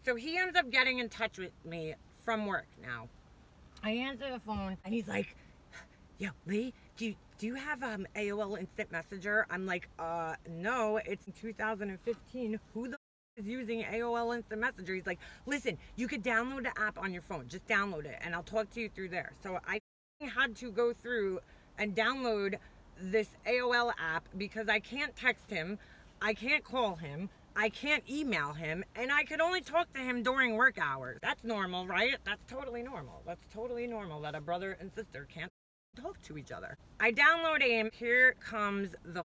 So he ends up getting in touch with me from work now. I answer the phone and he's like, yo, Lee, do you have AOL Instant Messenger? I'm like, no, it's 2015. Who the is using AOL Instant Messenger? He's like, listen, you could download the app on your phone. Just download it and I'll talk to you through there. So I had to go through and download this AOL app because I can't text him, I can't call him, I can't email him, and I could only talk to him during work hours. That's normal, right? That's totally normal. That's totally normal that a brother and sister can't talk to each other. I download him. Here comes the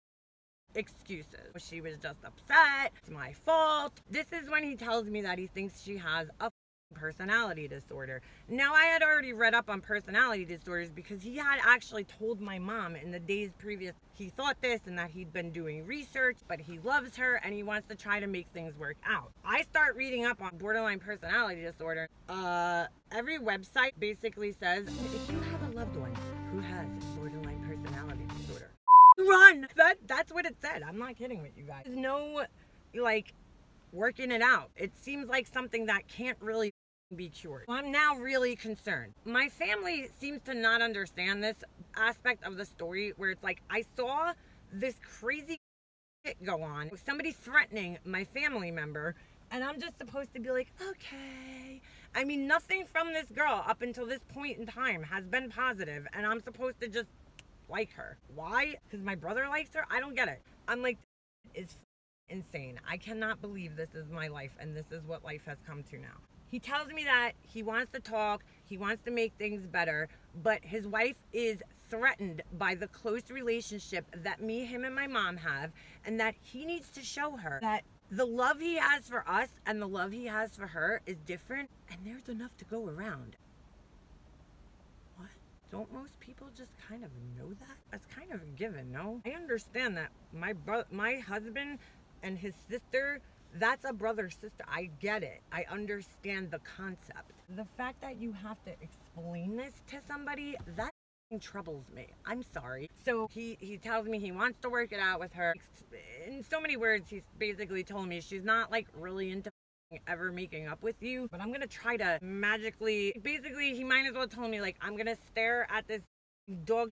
excuses. She was just upset. It's my fault. This is when he tells me that he thinks she has a personality disorder. Now, I had already read up on personality disorders because he had actually told my mom in the days previous he thought this and that he'd been doing research, but he loves her and he wants to try to make things work out. I start reading up on borderline personality disorder. Every website basically says, if you have a loved one who has borderline personality disorder, run! That's what it said. I'm not kidding with you guys. There's no, like, working it out. It seems like something that can't really be cured. I'm now really concerned. My family seems to not understand this aspect of the story where it's like, I saw this crazy shit go on. Somebody threatening my family member, and I'm just supposed to be like, okay. I mean, nothing from this girl up until this point in time has been positive, and I'm supposed to just like her. Why? Because my brother likes her? I don't get it. I'm like, it's insane. I cannot believe this is my life and this is what life has come to now. He tells me that he wants to talk, he wants to make things better, but his wife is threatened by the close relationship that me, him, and my mom have, and that he needs to show her that the love he has for us and the love he has for her is different, and there's enough to go around. What? Don't most people just kind of know that? That's kind of a given, no? I understand that my husband and his sister, that's a brother-sister. I get it. I understand the concept. The fact that you have to explain this to somebody, that troubles me. I'm sorry. So he tells me he wants to work it out with her. In so many words, he's basically told me she's not like really into ever making up with you, but I'm gonna try to magically, basically he might as well tell me like, I'm gonna stare at this dog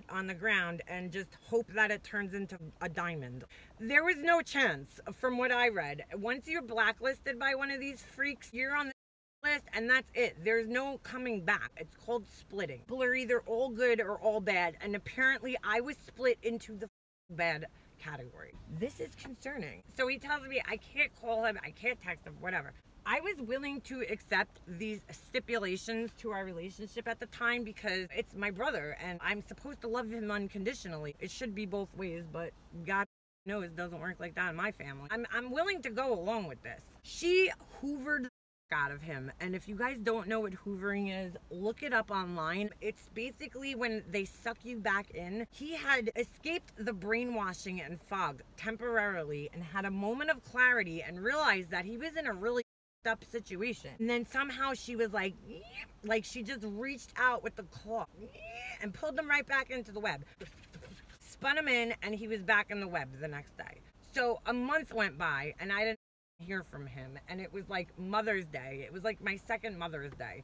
on the ground and just hope that it turns into a diamond. There was no chance from what I read. Once you're blacklisted by one of these freaks, you're on the list and that's it. There's no coming back. It's called splitting. People are either all good or all bad, and apparently I was split into the bad category. This is concerning. So he tells me I can't call him, I can't text him, whatever. I was willing to accept these stipulations to our relationship at the time because it's my brother and I'm supposed to love him unconditionally. It should be both ways, but God knows it doesn't work like that in my family. I'm willing to go along with this. She hoovered the out of him, and if you guys don't know what hoovering is, look it up online. It's basically when they suck you back in. He had escaped the brainwashing and fog temporarily and had a moment of clarity and realized that he was in a really up situation, and then somehow she was like she just reached out with the claw and pulled him right back into the web, spun him in, and he was back in the web the next day. So a month went by and I didn't hear from him, and it was like Mother's Day. It was like my second Mother's Day.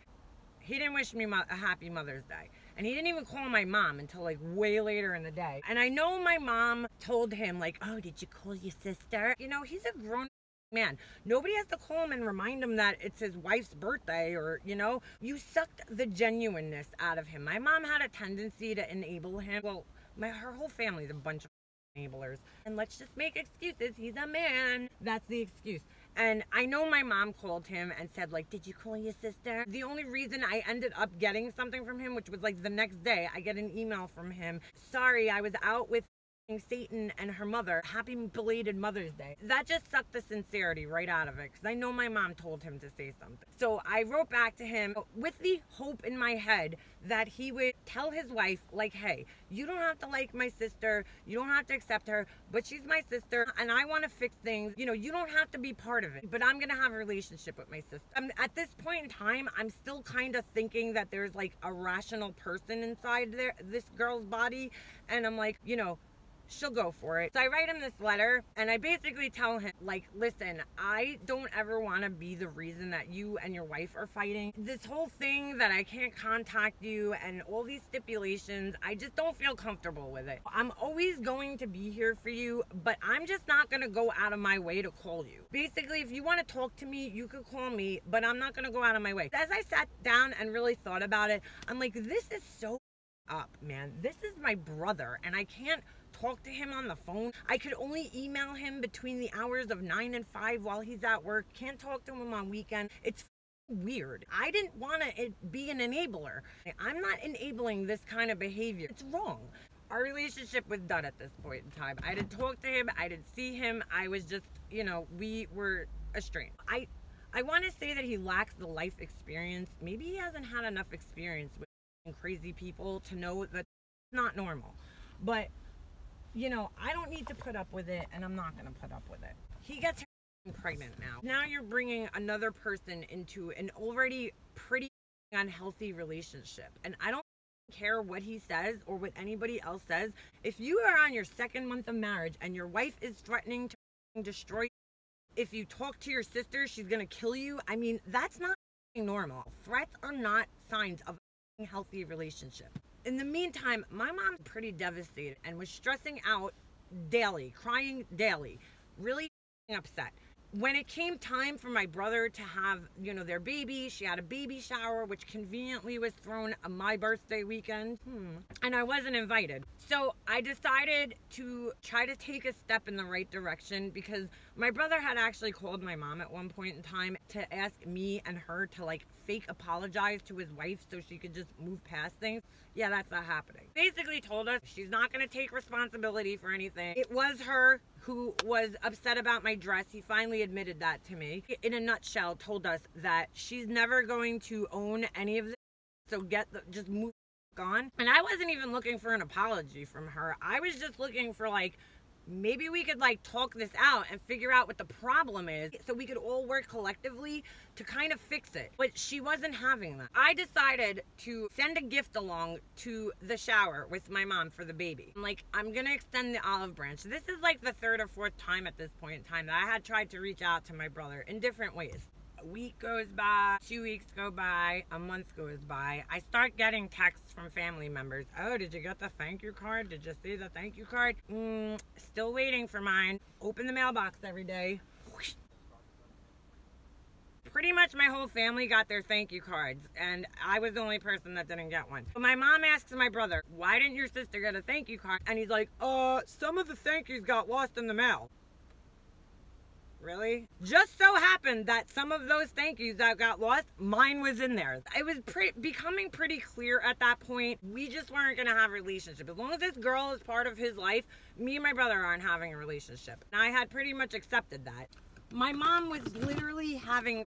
He didn't wish me a happy Mother's Day, and he didn't even call my mom until like way later in the day. And I know my mom told him like, oh, did you call your sister? You know, he's a grown man. Nobody has to call him and remind him that it's his wife's birthday, or, you know, you sucked the genuineness out of him. My mom had a tendency to enable him. Well, her whole family's a bunch of enablers. And let's just make excuses. He's a man. That's the excuse. And I know my mom called him and said, like, did you call your sister? The only reason I ended up getting something from him, which was like the next day, I get an email from him. Sorry, I was out with Satan and her mother. Happy belated Mother's Day. That just sucked the sincerity right out of it, because I know my mom told him to say something. So I wrote back to him with the hope in my head that he would tell his wife, like, hey, you don't have to like my sister, you don't have to accept her, but she's my sister and I want to fix things. You know, you don't have to be part of it, but I'm gonna have a relationship with my sister. At this point in time, I'm still kind of thinking that there's like a rational person inside this girl's body, and I'm like, you know, she'll go for it. So I write him this letter, and I basically tell him, like, listen, I don't ever want to be the reason that you and your wife are fighting. This whole thing that I can't contact you and all these stipulations, I just don't feel comfortable with it. I'm always going to be here for you, but I'm just not going to go out of my way to call you. Basically, if you want to talk to me, you could call me, but I'm not going to go out of my way. As I sat down and really thought about it, I'm like, this is so up, man. This is my brother, and I can't talk to him on the phone. I could only email him between the hours of 9 and 5 while he's at work. Can't talk to him on weekend. It's weird. I didn't want to be an enabler. I'm not enabling this kind of behavior. It's wrong. Our relationship was done at this point in time. I didn't talk to him. I didn't see him. I was just, we were estranged. I want to say that he lacks the life experience. Maybe he hasn't had enough experience with crazy people to know that it's not normal. But, I don't need to put up with it, and I'm not going to put up with it. He gets pregnant now. Now you're bringing another person into an already pretty unhealthy relationship. And I don't care what he says or what anybody else says. If you are on your 2nd month of marriage and your wife is threatening to destroy you, if you talk to your sister, she's going to kill you. I mean, that's not normal. Threats are not signs of a healthy relationship. In the meantime, my mom's pretty devastated and was stressing out daily, crying daily, really upset. When it came time for my brother to have, their baby, she had a baby shower, which conveniently was thrown on my birthday weekend. And I wasn't invited. So I decided to try to take a step in the right direction, because my brother had actually called my mom at one point in time to ask me and her to fake apologize to his wife so she could just move past things. Yeah, that's not happening. Basically told us she's not going to take responsibility for anything. It was her who was upset about my dress. He finally admitted that to me. In a nutshell, told us that she's never going to own any of this, so just move on. And I wasn't even looking for an apology from her. I was just looking for maybe we could talk this out and figure out what the problem is so we could all work collectively to kind of fix it. But she wasn't having that. I decided to send a gift along to the shower with my mom for the baby. I'm gonna extend the olive branch. This is the 3rd or 4th time at this point in time that I had tried to reach out to my brother in different ways. A week goes by, 2 weeks go by, a month goes by. I start getting texts from family members. Oh, did you get the thank you card? Did you see the thank you card? Still waiting for mine. Open the mailbox every day. Pretty much my whole family got their thank you cards, and I was the only person that didn't get one. But my mom asks my brother, why didn't your sister get a thank you card? And he's like, some of the thank yous got lost in the mail. Really? Just so happened that some of those thank yous that got lost, mine was in there. It was becoming pretty clear at that point. We just weren't going to have a relationship. As long as this girl is part of his life, me and my brother aren't having a relationship. And I had pretty much accepted that. My mom was literally having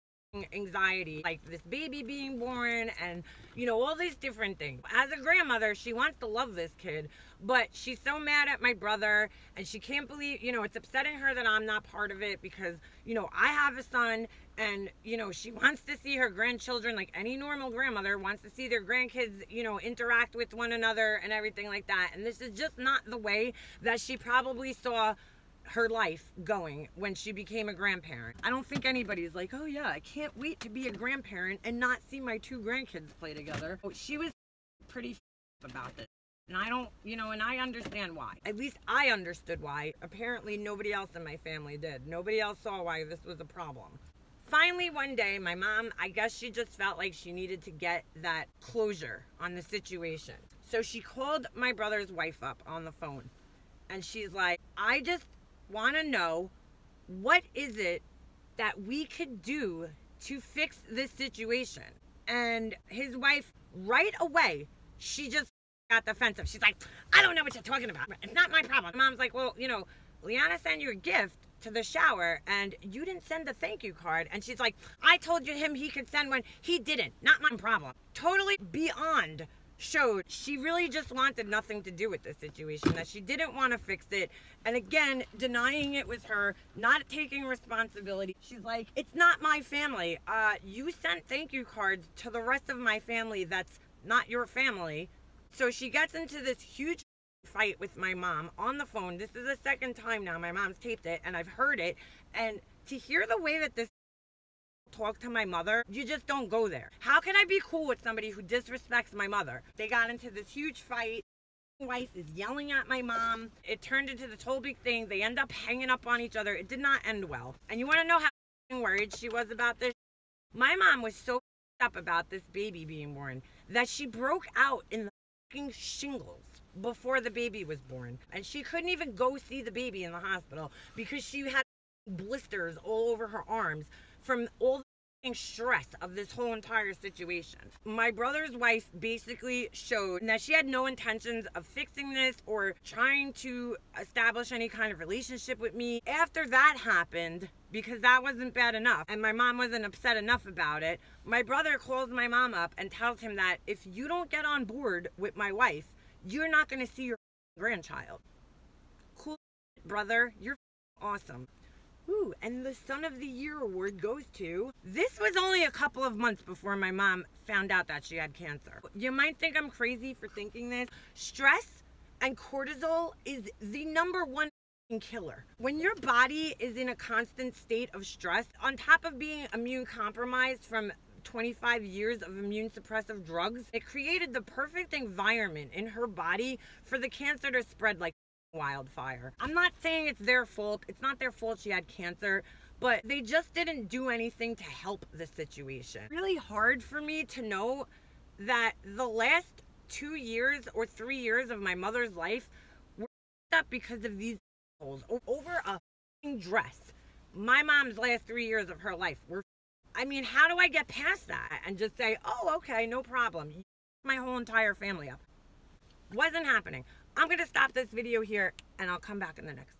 anxiety, this baby being born and all these different things. As a grandmother, she wants to love this kid, but she's so mad at my brother, and she can't believe, it's upsetting her that I'm not part of it, because I have a son, and she wants to see her grandchildren like any normal grandmother wants to see their grandkids interact with one another and everything like that. And this is just not the way that she probably saw her life going when she became a grandparent. I don't think anybody's like, oh yeah, I can't wait to be a grandparent and not see my 2 grandkids play together. She was pretty about it. And I don't, and I understand why. At least I understood why. Apparently nobody else in my family did. Nobody else saw why this was a problem. Finally, one day, my mom, I guess she just felt like she needed to get that closure on the situation. So she called my brother's wife up on the phone. And she's like, I just want to know, what is it that we could do to fix this situation? And his wife, right away, she just got defensive. She's like, I don't know what you're talking about. It's not my problem. Mom's like, well, Liana sent you a gift to the shower and you didn't send the thank you card. And she's like, I told him he could send one. He didn't. Not my problem. Totally beyond showed she really just wanted nothing to do with the situation, that she didn't want to fix it. And again, denying it was her, not taking responsibility. She's like, it's not my family. You sent thank you cards to the rest of my family that's not your family. So she gets into this huge fight with my mom on the phone. This is the second time now my mom's taped it and I've heard it. And to hear the way that this talk to my mother, you just don't go there. How can I be cool with somebody who disrespects my mother? They got into this huge fight. My wife is yelling at my mom. It turned into this whole big thing. They end up hanging up on each other. It did not end well. And you want to know how worried she was about this? My mom was so up about this baby being born that she broke out in the fucking shingles before the baby was born. And she couldn't even go see the baby in the hospital because she had blisters all over her arms from all the stress of this whole entire situation. My brother's wife basically showed that she had no intentions of fixing this or trying to establish any kind of relationship with me. After that happened, because that wasn't bad enough and my mom wasn't upset enough about it, my brother calls my mom up and tells him that if you don't get on board with my wife, you're not going to see your grandchild. Cool, brother. You're awesome. Ooh, and the Son of the Year award goes to... This was only a couple of months before my mom found out that she had cancer. You might think I'm crazy for thinking this. Stress and cortisol is the #1 killer. When your body is in a constant state of stress, on top of being immune compromised from 25 years of immune suppressive drugs, it created the perfect environment in her body for the cancer to spread like wildfire. I'm not saying it's their fault. It's not their fault she had cancer, but they just didn't do anything to help the situation. Really hard for me to know that the last 2 years or 3 years of my mother's life were up because of these over a dress. My mom's last 3 years of her life were, I mean, how do I get past that and just say, oh, okay, no problem. My whole entire family up. Wasn't happening. I'm going to stop this video here and I'll come back in the next.